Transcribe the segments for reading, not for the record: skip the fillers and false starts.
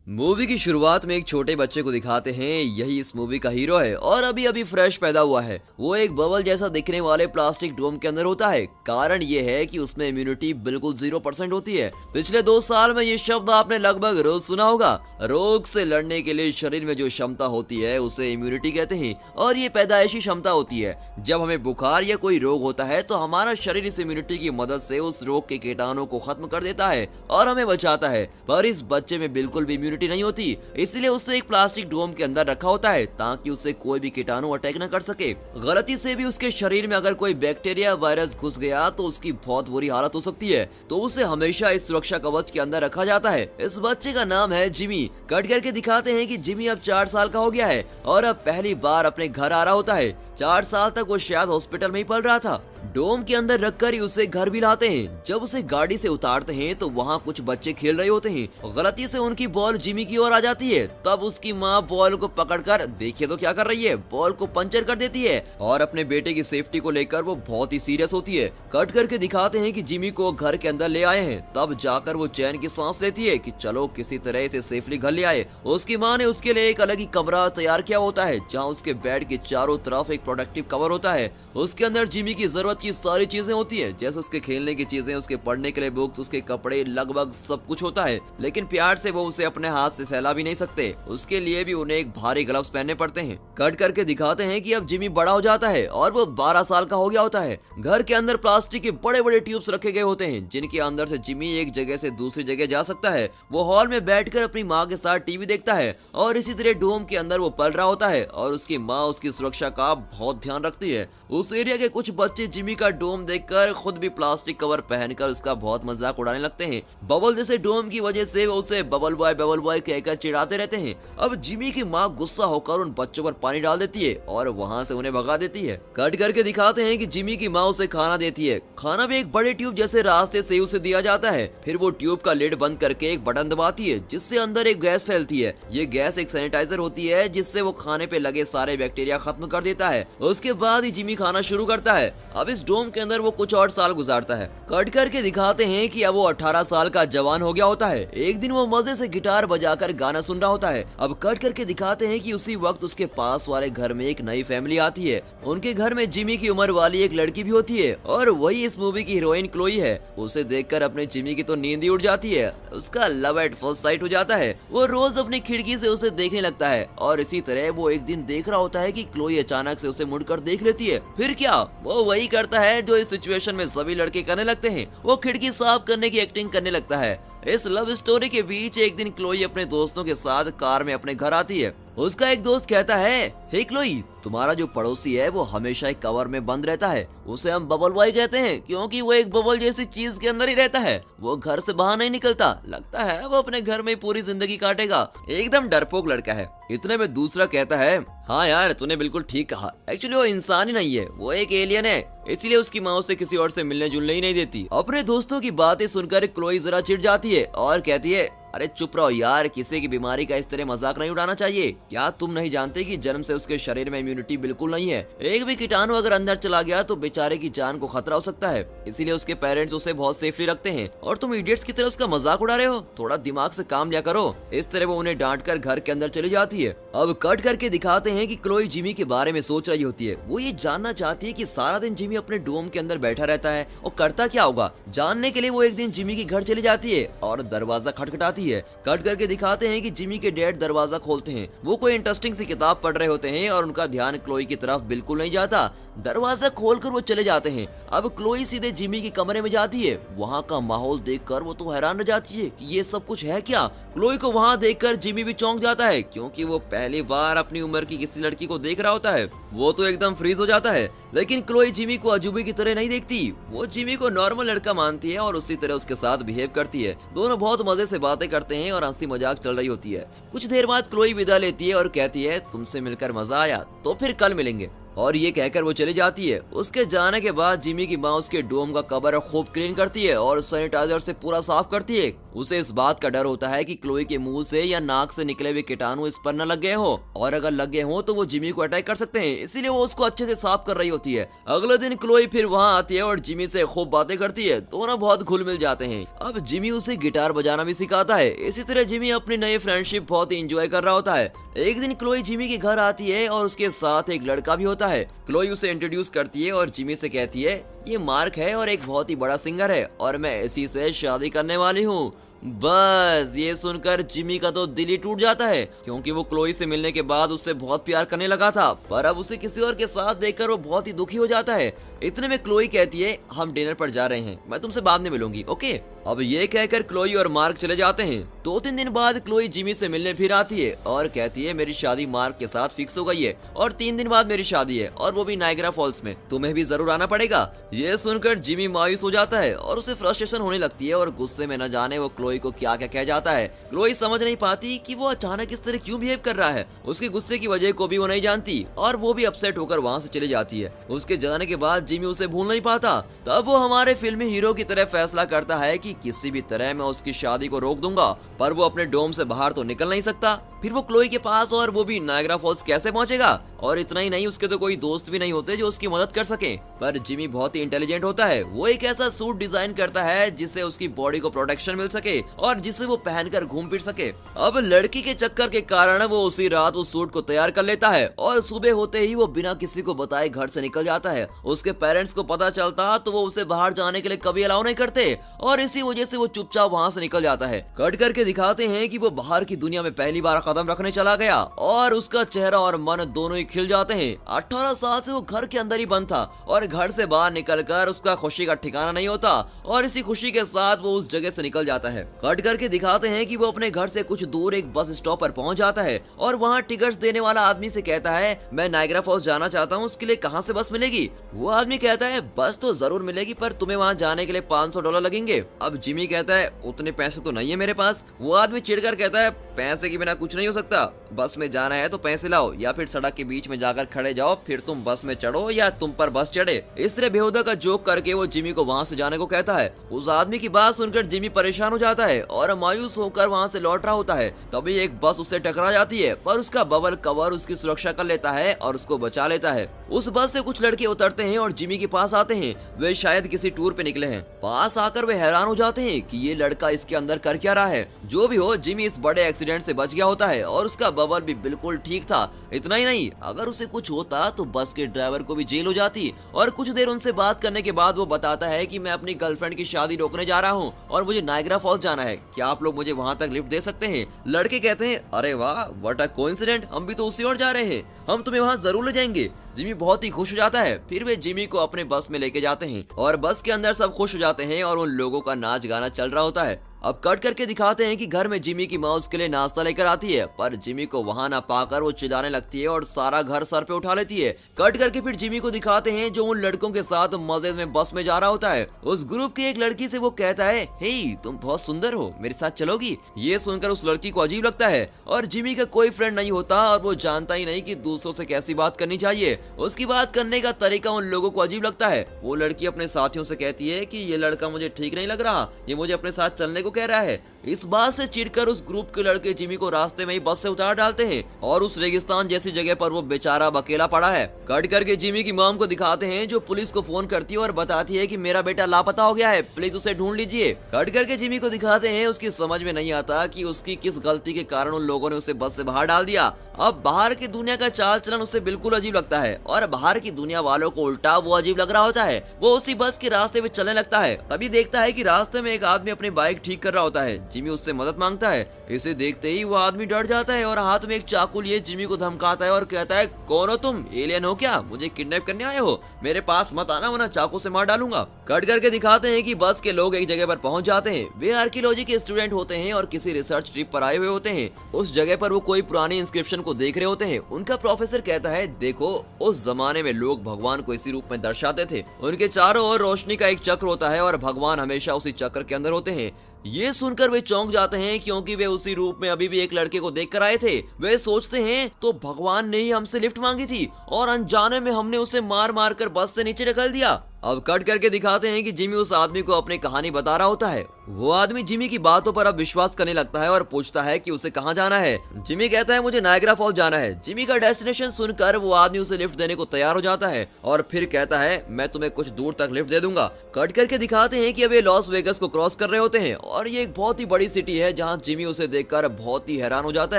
Movie की शुरुआत में एक छोटे बच्चे को दिखाते हैं। यही इस मूवी का हीरो है और अभी अभी फ्रेश पैदा हुआ है। वो एक बबल जैसा दिखने वाले प्लास्टिक डोम के अंदर होता है। कारण ये है कि उसमें इम्यूनिटी बिल्कुल 0% होती है। पिछले 2 साल में ये शब्द आपने लगभग रोज सुना होगा। रोग से लड़ने के लिए शरीर में जो क्षमता होती है उसे इम्यूनिटी कहते हैं और ये पैदाइशी क्षमता होती है। जब हमें बुखार या कोई रोग होता है तो हमारा शरीर इस इम्यूनिटी की मदद से उस रोग के कीटाणु को खत्म कर देता है और हमें बचाता है। पर इस बच्चे में बिल्कुल भी इम्यूनिटी नहीं होती, इसलिए उसे एक प्लास्टिक डोम के अंदर रखा होता है ताकि उसे कोई भी कीटाणु अटैक न कर सके। गलती से भी उसके शरीर में अगर कोई बैक्टीरिया वायरस घुस गया तो उसकी बहुत बुरी हालत हो सकती है, तो उसे हमेशा इस सुरक्षा कवच के अंदर रखा जाता है। इस बच्चे का नाम है जिमी। कट करके दिखाते हैं कि जिमी अब 4 साल का हो गया है और अब पहली बार अपने घर आ रहा होता है। 4 साल तक वो शायद हॉस्पिटल में ही पल रहा था। डोम के अंदर रखकर ही उसे घर भी लाते हैं। जब उसे गाड़ी से उतारते हैं तो वहाँ कुछ बच्चे खेल रहे होते हैं। गलती से उनकी बॉल जिमी की ओर आ जाती है। तब उसकी माँ बॉल को पकड़कर देखिए तो क्या कर रही है, बॉल को पंचर कर देती है और अपने बेटे की सेफ्टी को लेकर वो बहुत ही सीरियस होती है। कट करके दिखाते हैं कि जिमी को घर के अंदर ले आए हैं। तब जाकर वो चैन की सांस लेती है कि चलो किसी तरह इसे सेफली घर ले आए। उसकी माँ ने उसके लिए एक अलग ही कमरा तैयार किया होता है जहाँ उसके बेड के चारों तरफ एक प्रोटेक्टिव कवर होता है। उसके अंदर जिमी की जरूरत की सारी चीजें होती हैं, जैसे उसके खेलने की चीजें, उसके पढ़ने के लिए बुक्स, उसके कपड़े, लगभग सब कुछ होता है। लेकिन प्यार से वो उसे अपने हाथ से सहला भी नहीं सकते। उसके लिए भी उन्हें एक भारी ग्लव्स पहनने पड़ते हैं। कट करके दिखाते हैं कि अब जिमी बड़ा हो जाता है और वो 12 साल का हो गया होता है। घर के अंदर प्लास्टिक के बड़े बड़े ट्यूब्स रखे गए होते हैं जिनके अंदर से जिमी एक जगह से दूसरी जगह जा सकता है। वो हॉल में बैठकर अपनी माँ के साथ टीवी देखता है और इसी तरह डोम के अंदर वो पल रहा होता है और उसकी माँ उसकी सुरक्षा का बहुत ध्यान रखती है। उस एरिया के कुछ बच्चे जिमी का डोम देखकर खुद भी प्लास्टिक कवर पहनकर उसका बहुत मजाक उड़ाने लगते हैं। बबल जैसे डोम की वजह से वो उसे बबल बॉय कहकर चिढ़ाते रहते हैं। अब जिमी की माँ गुस्सा होकर उन बच्चों पर पानी डाल देती है और वहाँ से उन्हें भगा देती है। कट करके दिखाते हैं कि जिमी की माँ उसे खाना देती है। खाना भी एक बड़े ट्यूब जैसे रास्ते से उसे दिया जाता है। फिर वो ट्यूब का लिड बंद करके एक बटन दबाती है जिससे अंदर एक गैस फैलती है। ये गैस एक सैनिटाइजर होती है जिससे वो खाने पे लगे सारे बैक्टीरिया खत्म कर देता है। उसके बाद ही जिमी खाना शुरू करता है। अब इस डोम के अंदर वो कुछ और साल गुजारता है। कट करके दिखाते हैं कि अब वो 18 साल का जवान हो गया होता है। एक दिन वो मजे से गिटार बजाकर गाना सुन रहा होता है। अब कट करके दिखाते हैं कि उसी वक्त उसके पास वाले घर में एक नई फैमिली आती है। उनके घर में जिमी की उम्र वाली एक लड़की भी होती है और वही इस मूवी की हीरोइन क्लोई है। उसे देखकर अपने जिमी की तो नींद ही उड़ जाती है। उसका लव एट फर्स्ट साइट हो जाता है। वो रोज अपनी खिड़की से उसे देखने लगता है और इसी तरह वो एक दिन देख रहा होता है कि क्लोई अचानक से उसे मुड़कर देख लेती है। फिर क्या, वो वही करता है जो इस सिचुएशन में सभी लड़के करने लगते हैं। वो खिड़की साफ करने की एक्टिंग करने लगता है। इस लव स्टोरी के बीच एक दिन क्लोई अपने दोस्तों के साथ कार में अपने घर आती है। उसका एक दोस्त कहता है, हे क्लोई, तुम्हारा जो पड़ोसी है वो हमेशा एक कवर में बंद रहता है। उसे हम बबल बॉय कहते हैं क्योंकि वो एक बबल जैसी चीज के अंदर ही रहता है। वो घर से बाहर नहीं निकलता। लगता है वो अपने घर में पूरी जिंदगी काटेगा। एकदम डरपोक लड़का है। इतने में दूसरा कहता है, हाँ यार तूने बिल्कुल ठीक कहा। एक्चुअली वो इंसान ही नहीं है, वो एक एलियन है। इसलिए उसकी माँ उसे किसी और से मिलने जुलने ही नहीं देती। अपने दोस्तों की बातें सुनकर क्लोई जरा चिढ़ जाती है और कहती है, अरे चुप रहो यार, किसी की बीमारी का इस तरह मजाक नहीं उड़ाना चाहिए। क्या तुम नहीं जानते कि जन्म से उसके शरीर में इम्यूनिटी बिल्कुल नहीं है। एक भी कीटाणु अगर अंदर चला गया तो बेचारे की जान को खतरा हो सकता है। इसीलिए उसके पेरेंट्स उसे बहुत सेफली रखते हैं और तुम इडियट्स की तरह उसका मजाक उड़ा रहे हो। थोड़ा दिमाग से काम लिया करो। इस तरह वो उन्हें डांट कर घर के अंदर चली जाती है। अब कट करके दिखाते हैं कि क्लोई जिमी के बारे में सोच रही होती है। वो ये जानना चाहती है कि सारा दिन जिमी अपने डोम के अंदर बैठा रहता है और करता क्या होगा। जानने के लिए वो एक दिन जिमी के घर चली जाती है और दरवाजा खटखटाती है। कट करके दिखाते हैं कि जिमी के डैड दरवाजा खोलते हैं। वो कोई इंटरेस्टिंग सी किताब पढ़ रहे होते हैं और उनका ध्यान क्लोई की तरफ बिल्कुल नहीं जाता। दरवाजा खोलकर वो चले जाते हैं। अब क्लोई सीधे जिमी के कमरे में जाती है। वहाँ का माहौल देखकर वो तो हैरान रह जाती है कि ये सब कुछ है क्या। क्लोई को वहाँ देखकर जिमी भी चौंक जाता है क्योंकि वो पहली बार अपनी उम्र की किसी लड़की को देख रहा होता है। वो तो एकदम फ्रीज हो जाता है। लेकिन क्लोई जिमी को अजूबे की तरह नहीं देखती। वो जिमी को नॉर्मल लड़का मानती है और उसी तरह उसके साथ बिहेव करती है। दोनों बहुत मजे से बातें करते हैं और हंसी मजाक चल रही होती है। कुछ देर बाद क्लोई विदा लेती है और कहती है, तुमसे मिलकर मजा आया, तो फिर कल मिलेंगे। और ये कहकर वो चली जाती है। उसके जाने के बाद जिमी की माँ उसके डोम का कवर खूब क्लीन करती है और सैनिटाइजर से पूरा साफ करती है। उसे इस बात का डर होता है कि क्लोई के मुंह से या नाक से निकले हुए कीटाणु इस पर न लग गए हो, और अगर लग गए हो तो वो जिमी को अटैक कर सकते हैं, इसीलिए वो उसको अच्छे से साफ कर रही होती है। अगले दिन क्लोई फिर वहाँ आती है और जिमी से खूब बातें करती है। दोनों बहुत घुल मिल जाते हैं। अब जिमी उसे गिटार बजाना भी सिखाता है। इसी तरह जिमी अपनी नई फ्रेंडशिप बहुत ही एंजॉय कर रहा होता है। एक दिन क्लोई जिमी के घर आती है और उसके साथ एक लड़का भी होता है। क्लोई उसे इंट्रोड्यूस करती है और जिमी से कहती है ये मार्क है और एक बहुत ही बड़ा सिंगर है और मैं इसी से शादी करने वाली हूँ। बस ये सुनकर जिमी का तो दिल ही टूट जाता है, क्योंकि वो क्लोई से मिलने के बाद उससे बहुत प्यार करने लगा था, पर अब उसे किसी और के साथ देखकर वो बहुत ही दुखी हो जाता है। इतने में क्लोई कहती है हम डिनर पर जा रहे हैं, मैं तुमसे बाद में मिलूंगी, ओके। अब ये कहकर क्लोई और मार्क चले जाते हैं। 2-3 दिन बाद क्लोई जिमी से मिलने फिर आती है और कहती है मेरी शादी मार्क के साथ फिक्स हो गई है और 3 दिन बाद मेरी शादी है और वो भी नायग्रा फॉल्स में, तुम्हें भी जरूर आना पड़ेगा। ये सुनकर जिमी मायूस हो जाता है और उसे फ्रस्ट्रेशन होने लगती है और गुस्से में न जाने वो क्लोई को क्या क्या कह जाता है। क्लोई समझ नहीं पाती कि वो अचानक इस तरह क्यों बिहेव कर रहा है। उसके गुस्से की वजह को भी वो नहीं जानती और वो भी अपसेट होकर वहाँ से चली जाती है। उसके जाने के बाद जिमी उसे भूल नहीं पाता। तब वो हमारे फिल्मी हीरो की तरह फैसला करता है कि किसी भी तरह मैं उसकी शादी को रोक दूंगा, पर वो अपने डोम से बाहर तो निकल नहीं सकता। फिर वो क्लोई के पास और वो भी नायग्रा फॉल्स कैसे पहुंचेगा? और इतना ही नहीं, उसके तो कोई दोस्त भी नहीं होते जो उसकी मदद कर सके। पर जिमी बहुत ही इंटेलिजेंट होता है। वो एक ऐसा सूट डिजाइन करता है जिससे उसकी बॉडी को प्रोटेक्शन मिल सके और जिसे वो पहनकर घूम फिर सके। अब लड़की के चक्कर के कारण वो उसी रात उस सूट को तैयार कर लेता है और सुबह होते ही वो बिना किसी को बताए घर से निकल जाता है। उसके पेरेंट्स को पता चलता तो वो उसे बाहर जाने के लिए कभी अलाउ नहीं करते और इसी वजह से वो चुपचाप वहाँ से निकल जाता है। कट करके दिखाते हैं कि वो बाहर की दुनिया में पहली बार कदम रखने चला गया और उसका चेहरा और मन दोनों ही खिल जाते हैं। 18 साल से वो घर के अंदर ही बंद था और घर से बाहर निकलकर उसका खुशी का ठिकाना नहीं होता और इसी खुशी के साथ वो उस जगह से निकल जाता है। कट करके दिखाते हैं कि वो अपने घर से कुछ दूर एक बस स्टॉप पर पहुंच जाता है और वहाँ टिकट्स देने वाला आदमी से कहता है मैं नायग्रा फॉल्स जाना चाहता हूँ, उसके लिए कहाँ से बस मिलेगी? वो आदमी कहता है बस तो जरूर मिलेगी, पर तुम्हें वहाँ जाने के लिए $500 लगेंगे। अब जिमी कहता है उतने पैसे तो नहीं है मेरे पास। वो आदमी चिढ़कर कहता है पैसे के बिना कुछ नहीं हो सकता, बस में जाना है तो पैसे लाओ या फिर सड़क के बीच में जाकर खड़े जाओ, फिर तुम बस में चढ़ो या तुम पर बस चढ़े। इस तरह बेहुदा का जोक करके वो जिमी को वहाँ से जाने को कहता है। उस आदमी की बात सुनकर जिमी परेशान हो जाता है और मायूस होकर वहाँ से लौट रहा होता है। तभी एक बस उससे टकरा जाती है, पर उसका बबल कवर उसकी सुरक्षा कर लेता है और उसको बचा लेता है। उस बस से कुछ लड़के उतरते हैं और जिमी के पास आते हैं। वे शायद किसी टूर पे निकले हैं। पास आकर वे हैरान हो जाते हैं कि ये लड़का इसके अंदर कर क्या रहा है। जो भी हो, जिमी इस बड़े एक्सीडेंट से बच गया होता है और उसका बबल भी बिल्कुल ठीक था। इतना ही नहीं, अगर उसे कुछ होता तो बस के ड्राइवर को भी जेल हो जाती। और कुछ देर उनसे बात करने के बाद वो बताता है कि मैं अपनी गर्लफ्रेंड की शादी रोकने जा रहा हूँ और मुझे नायग्रा फॉल्स जाना है, क्या आप लोग मुझे वहाँ तक लिफ्ट दे सकते हैं? लड़के कहते हैं अरे वाह, व्हाट अ कोइंसिडेंट, हम भी तो उसी ओर जा रहे हैं, हम तुम्हें वहाँ जरूर ले जाएंगे। जिमी बहुत ही खुश हो जाता है। फिर वे जिमी को अपने बस में लेके जाते हैं और बस के अंदर सब खुश हो जाते हैं और उन लोगों का नाच गाना चल रहा होता है। अब कट करके दिखाते हैं कि घर में जिमी की माँ उसके लिए नाश्ता लेकर आती है, पर जिमी को वहाँ ना पाकर वो चिल्लाने लगती है और सारा घर सर पे उठा लेती है। कट करके फिर जिमी को दिखाते हैं जो उन लड़कों के साथ मजे में बस में जा रहा होता है। उस ग्रुप की एक लड़की से वो कहता है हे तुम बहुत सुंदर हो, मेरे साथ चलोगी? ये सुनकर उस लड़की को अजीब लगता है और जिमी का कोई फ्रेंड नहीं होता और वो जानता ही नहीं कि दूसरों से कैसी बात करनी चाहिए। उसकी बात करने का तरीका उन लोगों को अजीब लगता है। वो लड़की अपने साथियों से कहती है कि ये लड़का मुझे ठीक नहीं लग रहा, ये मुझे अपने साथ चलने को कह रहा है। इस बात से चिढ़कर उस ग्रुप के लड़के जिमी को रास्ते में ही बस से उतार डालते हैं और उस रेगिस्तान जैसी जगह पर वो बेचारा अकेला पड़ा है। कट करके जिमी की मॉम को दिखाते हैं जो पुलिस को फोन करती है और बताती है कि मेरा बेटा लापता हो गया है, प्लीज उसे ढूंढ लीजिए। कट करके जिमी को दिखाते हैं उसकी समझ में नहीं आता कि उसकी किस गलती के कारण उन लोगों ने उसे बस से बाहर डाल दिया। अब बाहर की दुनिया का चाल चलन उसे बिल्कुल अजीब लगता है और बाहर की दुनिया वालों को उल्टा वो अजीब लग रहा होता है। वो उसी बस के रास्ते में चलने लगता है। तभी देखता है कि रास्ते में एक आदमी अपनी बाइक ठीक कर रहा होता है। जिमी उससे मदद मांगता है। इसे देखते ही वो आदमी डर जाता है और हाथ में एक चाकू लिए जिमी को धमकाता है और कहता है कौन हो तुम, एलियन हो क्या, मुझे किडनैप करने आए हो? मेरे पास मत आना वरना चाकू से मार डालूंगा। कट करके दिखाते हैं कि बस के लोग एक जगह पर पहुंच जाते हैं। वे आर्कियोलॉजी के स्टूडेंट होते हैं और किसी रिसर्च ट्रिप पर आए हुए होते हैं। उस जगह पर वो कोई पुरानी इंस्क्रिप्शन को देख रहे होते हैं। उनका प्रोफेसर कहता है देखो, उस जमाने में लोग भगवान को इसी रूप में दर्शाते थे। उनके चारों ओर रोशनी का एक चक्र होता है और भगवान हमेशा उसी चक्र के अंदर होते हैं। ये सुनकर वे चौंक जाते हैं क्योंकि वे उसी रूप में अभी भी एक लड़के को देख कर आए थे। वे सोचते हैं तो भगवान ने ही हमसे लिफ्ट मांगी थी और अनजाने में हमने उसे मार मार कर बस से नीचे ढकेल दिया। अब कट करके दिखाते हैं कि जिमी उस आदमी को अपनी कहानी बता रहा होता है। वो आदमी जिमी की बातों पर अब विश्वास करने लगता है और पूछता है कि उसे कहाँ जाना है। जिमी कहता है मुझे नायग्रा फॉल जाना है। जिमी का डेस्टिनेशन सुनकर वो आदमी उसे लिफ्ट देने को तैयार हो जाता है और फिर कहता है मैं तुम्हें कुछ दूर तक लिफ्ट दे दूंगा। कट करके दिखाते हैं कि अब ये लॉस वेगस को क्रॉस कर रहे होते हैं और ये एक बहुत ही बड़ी सिटी है जहाँ जिमी उसे देखकर बहुत ही हैरान हो जाता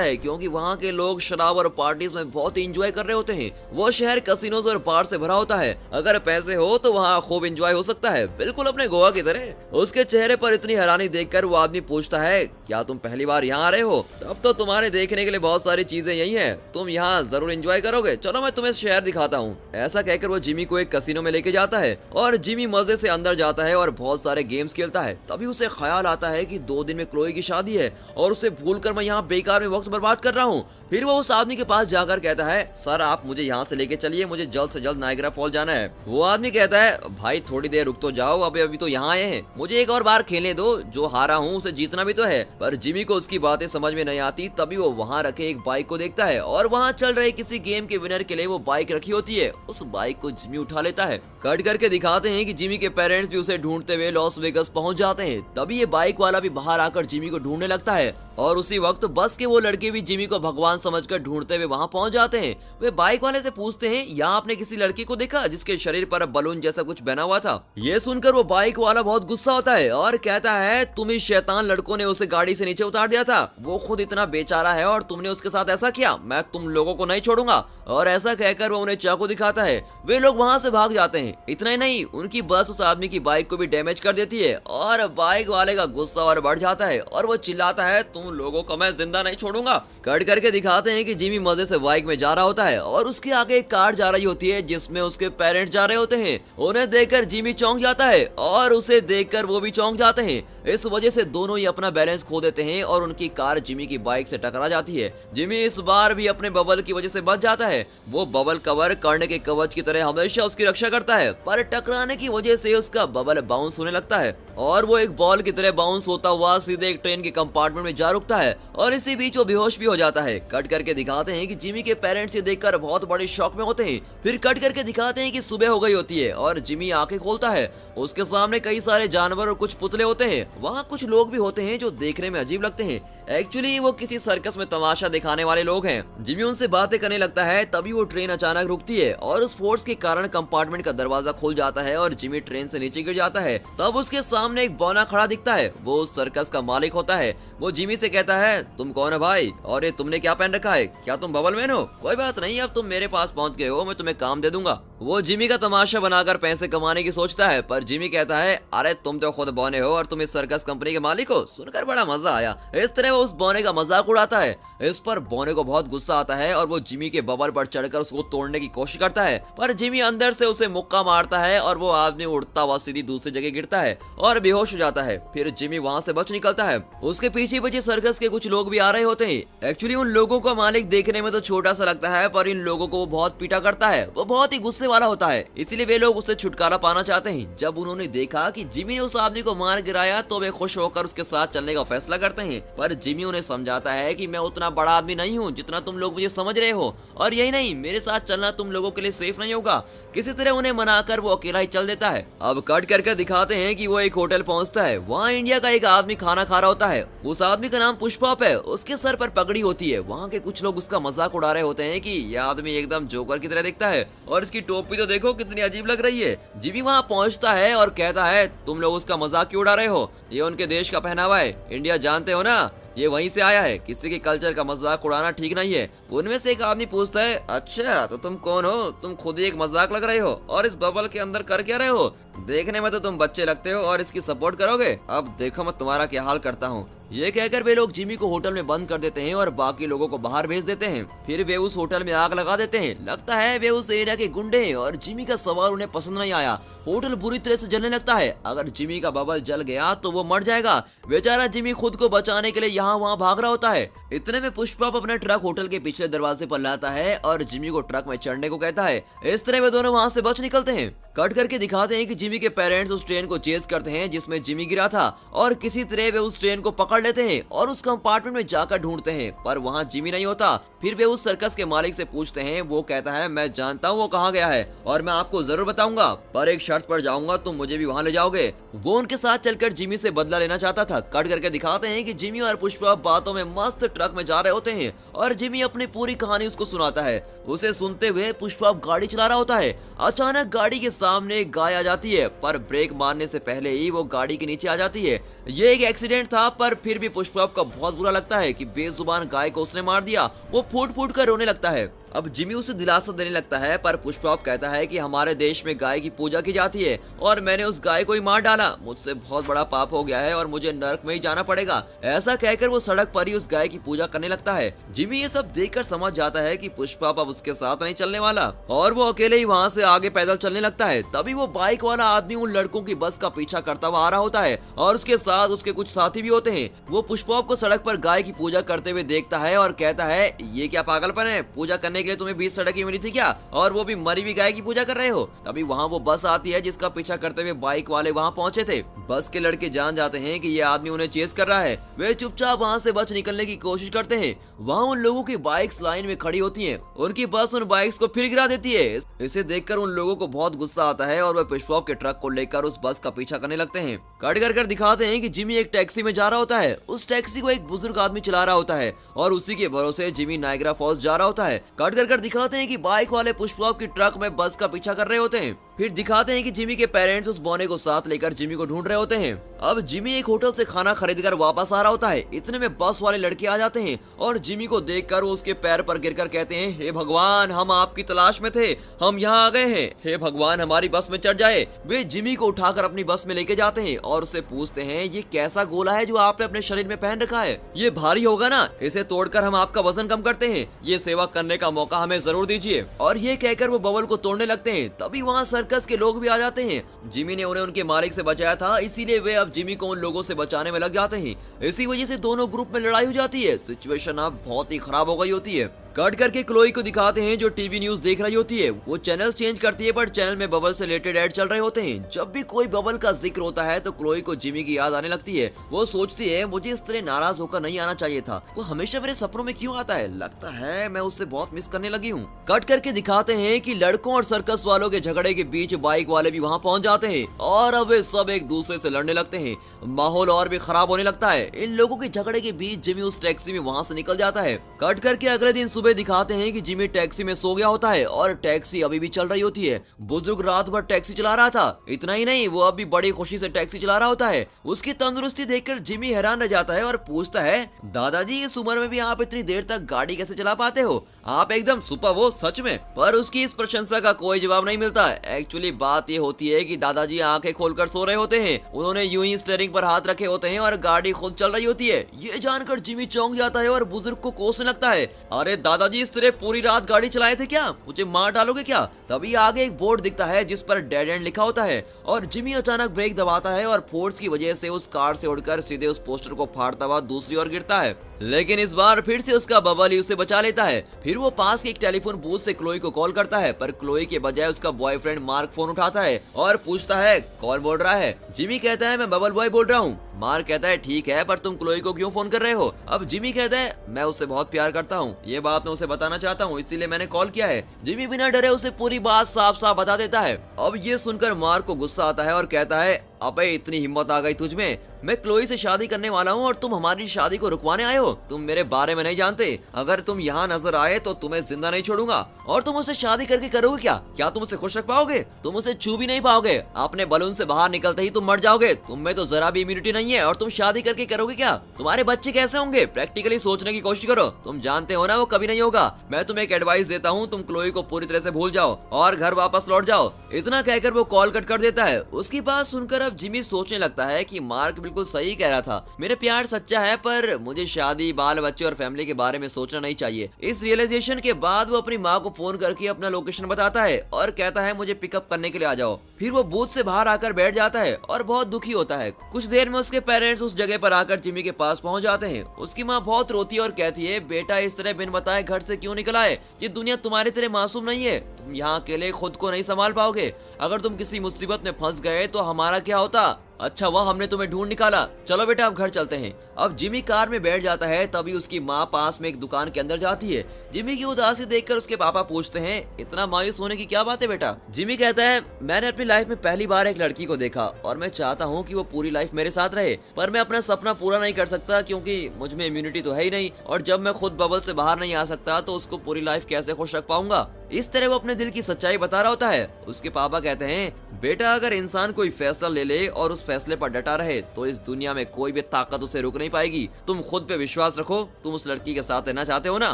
है क्योंकि वहाँ के लोग शराब और पार्टीज में बहुत ही इंजॉय कर रहे होते हैं। वो शहर कसिनोज और बार से भरा होता है। अगर पैसे हो तो वहाँ खूब एंजॉय हो सकता है, बिल्कुल अपने गोवा की तरह। उसके चेहरे पर इतनी हैरानी देखकर वो आदमी पूछता है क्या तुम पहली बार यहाँ आ रहे हो? तब तो तुम्हारे देखने के लिए बहुत सारी चीजें यही हैं, तुम यहाँ जरूर एंजॉय करोगे, चलो मैं तुम्हें शहर दिखाता हूँ। ऐसा कहकर वो जिमी को एक कसिनो में लेके जाता है और जिमी मजे से अंदर जाता है और बहुत सारे गेम्स खेलता है। तभी उसे ख्याल आता है कि 2 दिन में क्लोई की शादी है और उसे भूलकर मैं यहाँ बेकार में वक्त बर्बाद कर रहा हूँ। फिर वो उस आदमी के पास जाकर कहता है सर आप मुझे यहाँ से लेके चलिए, मुझे जल्द से जल्द नायग्रा फॉल जाना है। वो आदमी कहता है भाई थोड़ी देर रुक तो जाओ, अभी तो यहाँ आए हैं, मुझे एक और बार खेलने दो, जो हारा हूँ उसे जीतना भी तो है। पर जिमी को उसकी बातें समझ में नहीं आती। तभी वो वहाँ रखे एक बाइक को देखता है और वहाँ चल रहे किसी गेम के विनर के लिए वो बाइक रखी होती है। उस बाइक को जिमी उठा लेता है। कट करके दिखाते हैं कि जिमी के पेरेंट्स भी उसे ढूंढते हुए लॉस वेगस पहुंच जाते हैं। तभी ये बाइक वाला भी बाहर आकर जिमी को ढूंढने लगता है और उसी वक्त बस के वो लड़के भी जिमी को भगवान समझकर ढूंढते हुए वहां पहुंच जाते हैं। वे बाइक वाले से पूछते हैं यहाँ आपने किसी लड़के को देखा जिसके शरीर पर बलून जैसा कुछ बना हुआ था? ये सुनकर वो बाइक वाला बहुत गुस्सा होता है और कहता है तुम इस शैतान लड़कों ने उसे गाड़ी से नीचे उतार दिया था, वो खुद इतना बेचारा है और तुमने उसके साथ ऐसा किया, मैं तुम लोगों को नहीं छोड़ूंगा। और ऐसा कहकर वो उन्हें चाकू दिखाता है। वे लोग वहां से भाग जाते हैं। इतना ही नहीं, उनकी बस उस आदमी की बाइक को भी डैमेज कर देती है और बाइक वाले का गुस्सा और बढ़ जाता है और वो चिल्लाता है तुम लोगों को मैं जिंदा नहीं छोड़ूंगा। कट करके दिखाते हैं कि जिमी मजे से बाइक में जा रहा होता है और उसके आगे एक कार जा रही होती है जिसमें उसके पेरेंट्स जा रहे होते हैं। उन्हें देखकर जिमी चौंक जाता है और उसे देखकर वो भी चौंक जाते हैं। इस वजह से दोनों ही अपना बैलेंस खो देते हैं और उनकी कार जिमी की बाइक से टकरा जाती है। जिमी इस बार भी अपने बबल की वजह से बच जाता है। वो बबल कवर कर्ण के कवच की तरह हमेशा उसकी रक्षा करता है, पर टकराने की वजह से उसका बबल बाउंस होने लगता है और वो एक बॉल की तरह बाउंस होता हुआ सीधे एक ट्रेन के कंपार्टमेंट में जा रुकता है और इसी बीच वो बेहोश भी हो जाता है। कट करके दिखाते हैं कि जिमी के पेरेंट्स ये देखकर बहुत बड़े शॉक में होते हैं। फिर कट करके दिखाते हैं कि सुबह हो गई होती है और जिमी आंखें खोलता है। उसके सामने कई सारे जानवर और कुछ पुतले होते हैं। वहाँ कुछ लोग भी होते हैं जो देखने में अजीब लगते हैं। एक्चुअली वो किसी सर्कस में तमाशा दिखाने वाले लोग हैं। जिमी उनसे बातें करने लगता है। तभी वो ट्रेन अचानक रुकती है और उस फोर्स के कारण कंपार्टमेंट का दरवाजा खुल जाता है और जिमी ट्रेन से नीचे गिर जाता है। तब उसके सामने एक बौना खड़ा दिखता है। वो उस सर्कस का मालिक होता है। वो जिमी से कहता है तुम कौन है भाई, और ये तुमने क्या पहन रखा है, क्या तुम बबल मैन हो? कोई बात नहीं, अब तुम मेरे पास पहुंच गए हो, मैं तुम्हें काम दे दूंगा। वो जिमी का तमाशा बनाकर पैसे कमाने की सोचता है, पर जिमी कहता है अरे तुम तो खुद बौने हो और तुम इस सर्कस कंपनी के मालिक हो। सुनकर बड़ा मजा आया। इस तरह वो उस बौने का मजाक उड़ाता है। इस पर बौने को बहुत गुस्सा आता है और वो जिमी के बबल पर चढ़कर उसको तोड़ने की कोशिश करता है, पर जिमी अंदर से उसे मुक्का मारता है और वो आदमी उड़ता हुआ सीधी दूसरी जगह गिरता है और बेहोश हो जाता है। फिर जिमी वहाँ से बच निकलता है। उसके पीछे पीछे सर्कस के कुछ लोग भी आ रहे होते हैं। एक्चुअली उन लोगों का मालिक देखने में तो छोटा सा लगता है, पर इन लोगों को वो बहुत पीटा करता है। वो बहुत ही गुस्से वाला होता है, इसीलिए वे लोग उससे छुटकारा पाना चाहते हैं। जब उन्होंने देखा कि जिमी ने उस आदमी को मार गिराया तो वे खुश होकर उसके साथ चलने का फैसला करते हैं, पर जिमी उन्हें समझाता है कि मैं उतना बड़ा आदमी नहीं हूँ जितना तुम लोग मुझे समझ रहे हो, और यही नहीं, मेरे साथ चलना तुम लोगों के लिए सेफ नहीं होगा। किसी तरह उन्हें मनाकर वो अकेला ही चल देता है। अब कट करके दिखाते हैं कि वो एक होटल पहुंचता है। वहाँ इंडिया का एक आदमी खाना खा रहा होता है। उस आदमी का नाम पुष्पप है। उसके सर पर पगड़ी होती है। वहाँ के कुछ लोग उसका मजाक उड़ा रहे होते हैं कि यह आदमी एकदम जोकर की तरह दिखता है और इसकी टोपी तो देखो कितनी अजीब लग रही है। जिमी वहाँ पहुँचता है और कहता है तुम लोग उसका मजाक क्यों उड़ा रहे हो, ये उनके देश का पहनावा है, इंडिया जानते हो ना, ये वहीं से आया है, किसी के कल्चर का मजाक उड़ाना ठीक नहीं है। उनमें से एक आदमी पूछता है अच्छा तो तुम कौन हो, तुम खुद ही एक मजाक लग रहे हो और इस बबल के अंदर कर क्या रहे हो, देखने में तो तुम बच्चे लगते हो और इसकी सपोर्ट करोगे, अब देखो मैं तुम्हारा क्या हाल करता हूँ। ये कहकर वे लोग जिमी को होटल में बंद कर देते हैं और बाकी लोगों को बाहर भेज देते हैं। फिर वे उस होटल में आग लगा देते हैं। लगता है वे उस एरिया के गुंडे हैं और जिमी का सवाल उन्हें पसंद नहीं आया। होटल बुरी तरह से जलने लगता है। अगर जिमी का बबल जल गया तो वो मर जाएगा। बेचारा जिमी खुद को बचाने के लिए यहाँ वहाँ भाग रहा होता है। इतने में पुष्पा अपना ट्रक होटल के पिछले दरवाजे पर लाता है और जिमी को ट्रक में चढ़ने को कहता है। इस तरह वे दोनों वहाँ से बच निकलते हैं। कट करके दिखाते हैं कि जिमी के पेरेंट्स उस ट्रेन को चेस करते हैं जिसमें जिमी गिरा था और किसी तरह वे उस ट्रेन को पकड़ लेते हैं और उस कंपार्टमेंट में जाकर ढूंढते हैं, पर वहाँ जिमी नहीं होता। फिर वे उस सर्कस के मालिक से पूछते हैं। वो कहता है मैं जानता हूँ वो कहाँ गया है और मैं आपको जरूर बताऊंगा, पर एक शर्त पर जाऊंगा, तुम मुझे भी वहाँ ले जाओगे। वो उनके साथ चलकर जिमी से बदला लेना चाहता था। कट करके दिखाते हैं कि जिमी और पुष्पा बातों में मस्त ट्रक में जा रहे होते हैं और जिमी अपनी पूरी कहानी उसको सुनाता है। उसे सुनते हुए पुष्पा गाड़ी चला रहा होता है। अचानक गाड़ी के सामने एक गाय आ जाती है, पर ब्रेक मारने से पहले ही वो गाड़ी के नीचे आ जाती है। ये एक एक्सीडेंट था, पर फिर भी पुष्पा को बहुत बुरा लगता है कि बेजुबान गाय को उसने मार दिया। वो फूट फूट कर रोने लगता है। अब जिमी उसे दिलासा देने लगता है, पर पुष्पा कहता है कि हमारे देश में गाय की पूजा की जाती है और मैंने उस गाय को ही मार डाला। मुझसे बहुत बड़ा पाप हो गया है और मुझे नरक में ही जाना पड़ेगा। ऐसा कहकर वो सड़क पर ही उस गाय की पूजा करने लगता है। जिमी ये सब देखकर समझ जाता है कि पुष्पा अब उसके साथ नहीं चलने वाला और वो अकेले ही वहाँ से आगे पैदल चलने लगता है। तभी वो बाइक वाला आदमी उन लड़कों की बस का पीछा करता हुआ आ रहा होता है और उसके साथ उसके कुछ साथी भी होते हैं। वो पुष्पा को सड़क पर गाय की पूजा करते हुए देखता है और कहता है ये क्या पागलपन है, पूजा करने के लिए तुम्हें 20 सड़क ही मिली थी क्या, और वो भी मरी हुई गाय की पूजा कर रहे हो। तभी वहाँ वो बस आती है जिसका पीछा करते हुए बाइक वाले वहाँ पहुंचे थे। बस के लड़के जान जाते हैं कि ये आदमी उन्हें चेस कर रहा है। वे चुपचाप वहाँ से बच निकलने की कोशिश करते हैं। वहाँ उन लोगों की बाइक्स लाइन में खड़ी होती हैं। उनकी बस उन बाइक्स को फिर गिरा देती है। इसे देखकर उन लोगों को बहुत गुस्सा आता है और वे पुष्पा के ट्रक को लेकर उस बस का पीछा करने लगते हैं। कट कर दिखाते हैं कि जिमी एक टैक्सी में जा रहा होता है। उस टैक्सी को एक बुजुर्ग आदमी चला रहा होता है और उसी के भरोसे जिमी नायग्रा फॉल्स जा रहा होता है। कट कर दिखाते हैं कि बाइक वाले पुष्पा की ट्रक में बस का पीछा कर रहे होते हैं। फिर दिखाते हैं कि जिमी के पेरेंट्स उस बॉने को साथ लेकर जिमी को ढूंढ रहे होते हैं। अब जिमी एक होटल से खाना खरीदकर वापस आ रहा होता है। इतने में बस वाले लड़के आ जाते हैं और जिमी को देखकर वो उसके पैर पर गिरकर कहते हैं, हे भगवान, हम आपकी तलाश में थे, हम यहाँ आ गए हैं, हे भगवान हमारी बस में चढ़ जाए। वे जिमी को उठाकर अपनी बस में लेके जाते हैं और उससे पूछते हैं, ये कैसा गोला है जो आपने अपने शरीर में पहन रखा है, ये भारी होगा ना, इसे तोड़कर हम आपका वजन कम करते हैं, ये सेवा करने का मौका हमें जरूर दीजिए। और ये कहकर वो बबल को तोड़ने लगते हैं। तभी वहाँ सर्कस के लोग भी आ जाते हैं। जिमी ने उन्हें उनके मालिक से बचाया था, इसीलिए वे अब जिमी को उन लोगों से बचाने में लग जाते हैं। इसी वजह से दोनों ग्रुप में लड़ाई हो जाती है। सिचुएशन अब बहुत ही खराब हो गई होती है। कट करके क्लोई को दिखाते हैं जो टीवी न्यूज देख रही होती है। वो चैनल चेंज करती है, पर चैनल में बबल से रिलेटेड ऐड चल रहे होते हैं। जब भी कोई बबल का जिक्र होता है तो क्लोई को जिमी की याद आने लगती है। वो सोचती है, मुझे इस तरह नाराज होकर नहीं आना चाहिए था, वो हमेशा मेरे सपनों में क्यों आता है, लगता है मैं उससे बहुत मिस करने लगी हूँ। कट करके दिखाते हैं कि लड़कों और सर्कस वालों के झगड़े के बीच बाइक वाले भी वहाँ पहुँच जाते हैं और अब वे सब एक दूसरे से लड़ने लगते हैं। माहौल और भी खराब होने लगता है। इन लोगों के झगड़े के बीच जिमी उस टैक्सी में वहाँ से निकल जाता है। कट करके अगले दिन सुबह दिखाते हैं कि जिमी टैक्सी में सो गया होता है और टैक्सी अभी भी चल रही होती है। बुजुर्ग रात भर टैक्सी चला रहा था। इतना ही नहीं, वो अभी बड़ी खुशी से टैक्सी चला रहा होता है। उसकी तंदुरुस्ती देखकर जिमी हैरान रह जाता है और पूछता है, दादाजी इस उम्र में भी आप इतनी देर तक गाड़ी कैसे चला पाते हो, आप एकदम सुपर हो सच में। पर उसकी इस प्रशंसा का कोई जवाब नहीं मिलता। एक्चुअली बात ये होती है कि दादाजी आंखें खोलकर सो रहे होते हैं। उन्होंने यूं ही स्टीयरिंग पर हाथ रखे होते हैं और गाड़ी खुद चल रही होती है। ये जानकर जिमी चौंक जाता है और बुजुर्ग को कोसने लगता है, अरे दादाजी इस तरह पूरी रात गाड़ी चलाए थे क्या, मुझे मार डालोगे क्या। तभी आगे एक बोर्ड दिखता है जिस पर डेड एंड लिखा होता है और जिमी अचानक ब्रेक दबाता है और फोर्स की वजह से उस कार से उड़कर सीधे उस पोस्टर को फाड़ता हुआ दूसरी ओर गिरता है। लेकिन इस बार फिर से उसका बबल ही उसे बचा लेता है। फिर वो पास के एक टेलीफोन बूथ से क्लोई को कॉल करता है, पर क्लोई के बजाय उसका बॉयफ्रेंड मार्क फोन उठाता है और पूछता है, कौन बोल रहा है। जिमी कहता है, मैं बबल बॉय बोल रहा हूँ। मार्क कहता है, ठीक है, पर तुम क्लोई को क्यों फोन कर रहे हो। अब जिमी कहता है, मैं उससे बहुत प्यार करता हूँ, ये बात मैं उसे बताना चाहता हूँ, इसीलिए मैंने कॉल किया है। जिमी बिना डरे उसे पूरी बात साफ साफ बता देता है। अब ये सुनकर मार्क को गुस्सा आता है और कहता है, अबे इतनी हिम्मत आ गई तुझमें, मैं क्लोई से शादी करने वाला हूँ और तुम हमारी शादी को रुकवाने आए हो। तुम मेरे बारे में नहीं जानते, अगर तुम यहाँ नजर आए तो तुम्हें जिंदा नहीं छोड़ूंगा। और तुम उससे शादी करके करोगे क्या तुम उसे खुश रख पाओगे, तुम उसे छू भी नहीं पाओगे। अपने बलून से बाहर निकलते ही तुम मर जाओगे, तुम में तो जरा भी इम्यूनिटी नहीं है और तुम शादी करके करोगे क्या, तुम्हारे बच्चे कैसे होंगे। प्रैक्टिकली सोचने की कोशिश करो, तुम जानते हो ना वो कभी नहीं होगा। मैं तुम्हें एक एडवाइस देता हूँ, तुम क्लोई को पूरी तरह से भूल जाओ और घर वापस लौट जाओ। इतना कहकर वो कॉल कट कर देता है। उसकी बात सुनकर अब जिमी सोचने लगता है कि मार्क बिल्कुल सही कह रहा था, मेरा प्यार सच्चा है पर मुझे शादी, बाल बच्चे और फैमिली के बारे में सोचना नहीं चाहिए। इस रियलाइजेशन के बाद वो अपनी माँ को फोन करके अपना लोकेशन बताता है और कहता है मुझे पिकअप करने के लिए आ जाओ। फिर वो बूथ से बाहर आकर बैठ जाता है और बहुत दुखी होता है। कुछ देर में उसके पेरेंट्स उस जगह पर आकर जिमी के पास पहुंच जाते हैं। उसकी माँ बहुत रोती है और कहती है बेटा इस तरह बिन बताए घर से क्यों निकला है, ये दुनिया तुम्हारी तरह मासूम नहीं है, तुम यहाँ अकेले खुद को नहीं संभाल पाओगे, अगर तुम किसी मुसीबत में फंस गए तो हमारा क्या होता। अच्छा वह हमने तुम्हें ढूंढ निकाला, चलो बेटा अब घर चलते हैं। अब जिमी कार में बैठ जाता है, तभी उसकी माँ पास में एक दुकान के अंदर जाती है। जिमी की उदासी देखकर उसके पापा पूछते हैं इतना मायूस होने की क्या बात है बेटा। जिमी कहता है मैंने अपनी लाइफ में पहली बार एक लड़की को देखा और मैं चाहता हूँ कि वो पूरी लाइफ मेरे साथ रहे, पर मैं अपना सपना पूरा नहीं कर सकता क्योंकि मुझ में इम्यूनिटी तो है ही नहीं, और जब मैं खुद बबल से बाहर नहीं आ सकता तो उसको पूरी लाइफ कैसे खुश रख पाऊंगा। इस तरह वो अपने दिल की सच्चाई बता रहा होता है। उसके पापा कहते हैं बेटा अगर इंसान कोई फैसला ले ले और उस फैसले पर डटा रहे तो इस दुनिया में कोई भी ताकत उसे रोक नहीं पाएगी। तुम खुद पे विश्वास रखो, तुम उस लड़की के साथ रहना चाहते हो ना,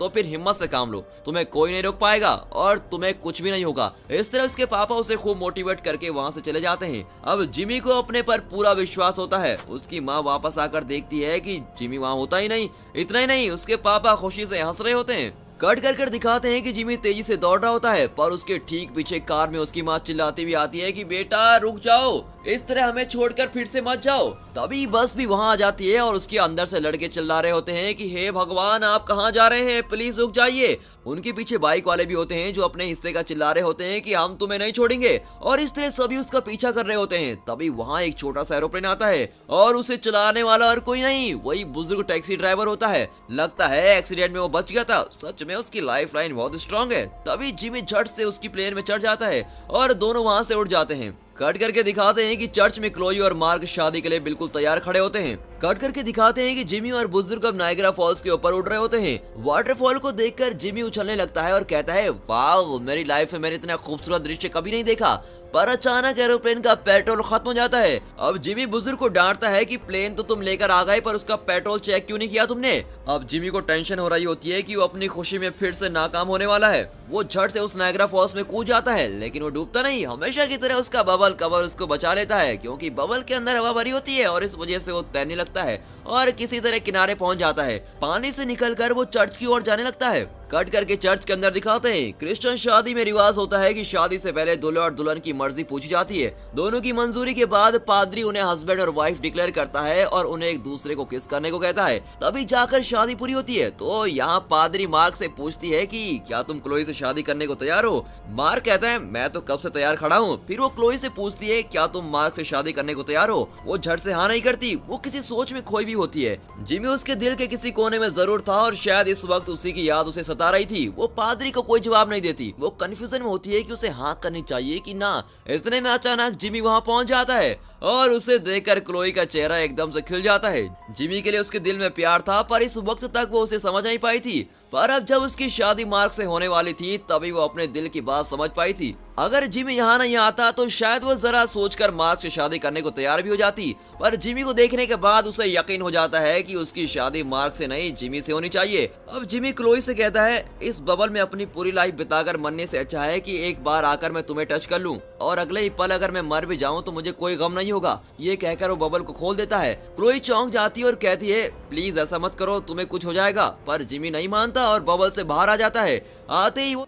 तो फिर हिम्मत से काम लो, तुम्हें कोई नहीं रोक पाएगा और तुम्हें कुछ भी नहीं होगा। इस तरह उसके पापा उसे खूब मोटिवेट करके वहाँ से चले जाते हैं। अब जिमी को अपने पर पूरा विश्वास होता है। उसकी माँ वापस आकर देखती है कि जिमी वहाँ होता ही नहीं। इतना ही नहीं, उसके पापा खुशी से हंस रहे होते हैं। कट कर दिखाते हैं कि जिमी तेजी से दौड़ रहा होता है, पर उसके ठीक पीछे कार में उसकी माँ चिल्लाती हुई आती है कि बेटा रुक जाओ, इस तरह हमें छोड़कर फिर से मत जाओ। तभी बस भी वहाँ आ जाती है और उसके अंदर से लड़के चिल्ला रहे होते हैं कि हे भगवान आप कहाँ जा रहे हैं, प्लीज रुक जाइए। उनके पीछे बाइक वाले भी होते हैं जो अपने हिस्से का चिल्ला रहे होते हैं कि हम तुम्हें नहीं छोड़ेंगे, और इस तरह सभी उसका पीछा कर रहे होते हैं। तभी वहाँ एक छोटा सा एरोप्लेन आता है और उसे चलाने वाला और कोई नहीं, वही बुजुर्ग टैक्सी ड्राइवर होता है। लगता है एक्सीडेंट में वो बच गया था, सच में उसकी लाइफ लाइन बहुत स्ट्रॉन्ग है। तभी जिमी झट से उसकी प्लेन में चढ़ जाता है और दोनों वहाँ से उड़ जाते हैं। कट करके दिखाते हैं कि चर्च में क्लोई और मार्क शादी के लिए बिल्कुल तैयार खड़े होते हैं। कट करके दिखाते हैं कि जिमी और बुजुर्ग अब नायग्रा फॉल्स के ऊपर उड़ रहे होते हैं। वाटरफॉल को देखकर जिमी उछलने लगता है और कहता है वाह मेरी लाइफ में मैंने इतना खूबसूरत दृश्य कभी नहीं देखा। पर अचानक एरोप्लेन का पेट्रोल खत्म हो जाता है। अब जिमी बुजुर्ग को डांटता है कि प्लेन तो तुम लेकर आ गए पर उसका पेट्रोल चेक क्यों नहीं किया तुमने। अब जिमी को टेंशन हो रही होती है कि वो अपनी खुशी में फिर से नाकाम होने वाला है। वो झट से उस नायग्रा फॉल्स में कूद जाता है, लेकिन वो डूबता नहीं। हमेशा की तरह उसका बबल कवर उसको बचा लेता है, क्योंकि बबल के अंदर हवा भरी होती है और इस वजह से वो तैरने लगता है और किसी तरह किनारे पहुंच जाता है। पानी से निकलकर वो चर्च की ओर जाने लगता है। कट करके चर्च के अंदर दिखाते हैं क्रिश्चियन शादी में रिवाज होता है कि शादी से पहले दूल्हे और दुल्हन की मर्जी पूछी जाती है। दोनों की मंजूरी के बाद पादरी उन्हें हस्बैंड और वाइफ डिक्लेयर करता है और उन्हें एक दूसरे को किस करने को कहता है, तभी जाकर शादी पूरी होती है। तो यहाँ पादरी मार्क से पूछती है कि क्या तुम क्लोई से शादी करने को तैयार हो। मार्क कहता है मैं तो कब से तैयार खड़ा हूँ। फिर वो क्लोई से पूछती है क्या तुम मार्क से शादी करने को तैयार हो। वो झट से हाँ नहीं करती, वो किसी सोच में खोई भी होती है। जिमी उसके दिल के किसी कोने में जरूर था और शायद इस वक्त उसी की याद उसे सता रही थी। वो पादरी को कोई जवाब नहीं देती, वो कंफ्यूजन में होती है कि उसे हाँ करनी चाहिए कि ना। इतने में अचानक जिमी वहाँ पहुँच जाता है और उसे देखकर क्लोई का चेहरा एकदम से खिल जाता है। जिमी के लिए उसके दिल में प्यार था, पर इस वक्त तक वो उसे समझ नहीं पाई थी। पर अब जब उसकी शादी मार्क से होने वाली थी तभी वो अपने दिल की बात समझ पाई थी। अगर जिमी यहाँ नहीं आता तो शायद वो जरा सोचकर मार्क से शादी करने को तैयार भी हो जाती, पर जिमी को देखने के बाद उसे यकीन हो जाता है कि उसकी शादी मार्क से नहीं जिमी से होनी चाहिए। अब जिमी क्लोई से कहता है इस बबल में अपनी पूरी लाइफ बिताकर मरने से अच्छा है कि एक बार आकर मैं तुम्हें टच कर लूं और अगले ही पल अगर मैं मर भी जाऊं तो मुझे कोई गम नहीं होगा। ये कहकर वो बबल को खोल देता है। क्लोई चौंक जाती है और कहती है प्लीज ऐसा मत करो, तुम्हें कुछ हो जाएगा। पर जिमी नहीं मानता और बबल से बाहर आ जाता है। आते ही वो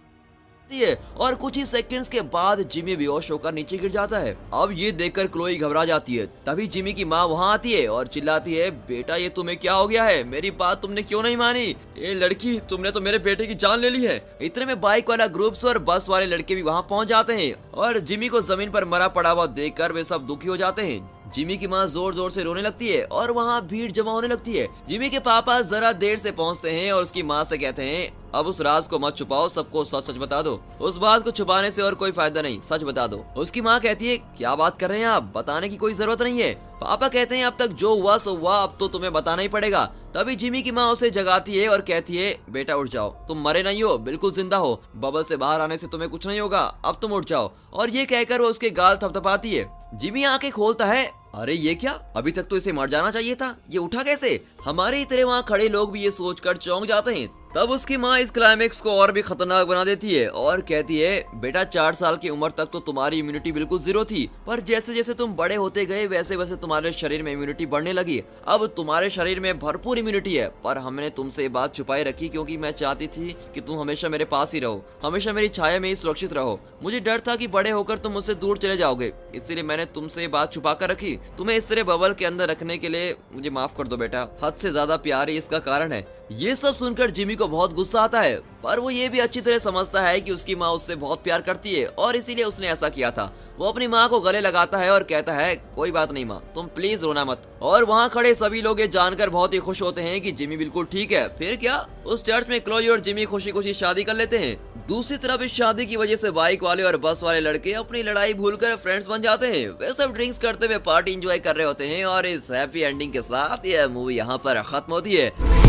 और कुछ ही सेकंड्स के बाद जिमी बेहोश होकर नीचे गिर जाता है। अब ये देखकर क्लोई घबरा जाती है। तभी जिमी की माँ वहाँ आती है और चिल्लाती है बेटा ये तुम्हें क्या हो गया है, मेरी बात तुमने क्यों नहीं मानी। ये लड़की तुमने तो मेरे बेटे की जान ले ली है। इतने में बाइक वाला ग्रुप्स और बस वाले लड़के भी वहाँ पहुँच जाते हैं और जिमी को जमीन पर मरा पड़ा हुआ देखकर वे सब दुखी हो जाते हैं। जिमी की माँ जोर जोर से रोने लगती है और वहाँ भीड़ जमा होने लगती है। जिमी के पापा जरा देर से पहुँचते हैं और उसकी माँ से कहते हैं अब उस राज को मत छुपाओ, सबको सच सच बता दो। उस बात को छुपाने से और कोई फायदा नहीं, सच बता दो। उसकी माँ कहती है क्या बात कर रहे हैं आप, बताने की कोई जरूरत नहीं है। पापा कहते हैं अब तक जो हुआ सो हुआ, अब तो तुम्हें बताना ही पड़ेगा। तभी जिमी की माँ उसे जगाती है और कहती है बेटा उठ जाओ, तुम मरे नहीं हो, बिल्कुल जिंदा हो। बबल से बाहर आने से तुम्हें कुछ नहीं होगा, अब तुम उठ जाओ। और ये कहकर वो उसके गाल थपथपाती है। जिमी आंखें खोलता है, अरे ये क्या, अभी तक तो इसे मर जाना चाहिए था, ये उठा कैसे। हमारी तरह वहाँ खड़े लोग भी ये सोचकर चौंक जाते हैं। तब उसकी माँ इस क्लाइमेक्स को और भी खतरनाक बना देती है और कहती है, बेटा 4 साल की उम्र तक तो तुम्हारी इम्यूनिटी बिल्कुल जीरो थी, पर जैसे जैसे तुम बड़े होते गए वैसे वैसे तुम्हारे शरीर में इम्यूनिटी बढ़ने लगी। अब तुम्हारे शरीर में भरपूर इम्यूनिटी है, पर हमने तुमसे ये बात छुपाई रखी क्योंकि मैं चाहती थी कि तुम हमेशा मेरे पास ही रहो, हमेशा मेरी छाया में ही सुरक्षित रहो। मुझे डर था कि बड़े होकर तुम मुझसे दूर चले जाओगे, इसलिए मैंने तुमसे ये बात छुपा कर रखी। तुम्हें इस तरह बबल के अंदर रखने के लिए मुझे माफ कर दो बेटा, हद से ज्यादा प्यार ही इसका कारण है। ये सब सुनकर जिमी को बहुत गुस्सा आता है, पर वो ये भी अच्छी तरह समझता है कि उसकी माँ उससे बहुत प्यार करती है और इसीलिए उसने ऐसा किया था। वो अपनी माँ को गले लगाता है और कहता है, कोई बात नहीं माँ, तुम प्लीज रोना मत। और वहाँ खड़े सभी लोग ये जानकर बहुत ही खुश होते हैं कि जिमी बिल्कुल ठीक है। फिर क्या, उस चर्च में क्लोई और जिमी खुशी खुशी शादी कर लेते हैं। दूसरी तरफ इस शादी की वजह से बाइक वाले और बस वाले लड़के अपनी लड़ाई भूलकर फ्रेंड्स बन जाते हैं। वे सब ड्रिंक्स करते हुए पार्टी एंजॉय कर रहे होते हैं और इस हैप्पी एंडिंग के साथ यह मूवी यहाँ पर खत्म होती है।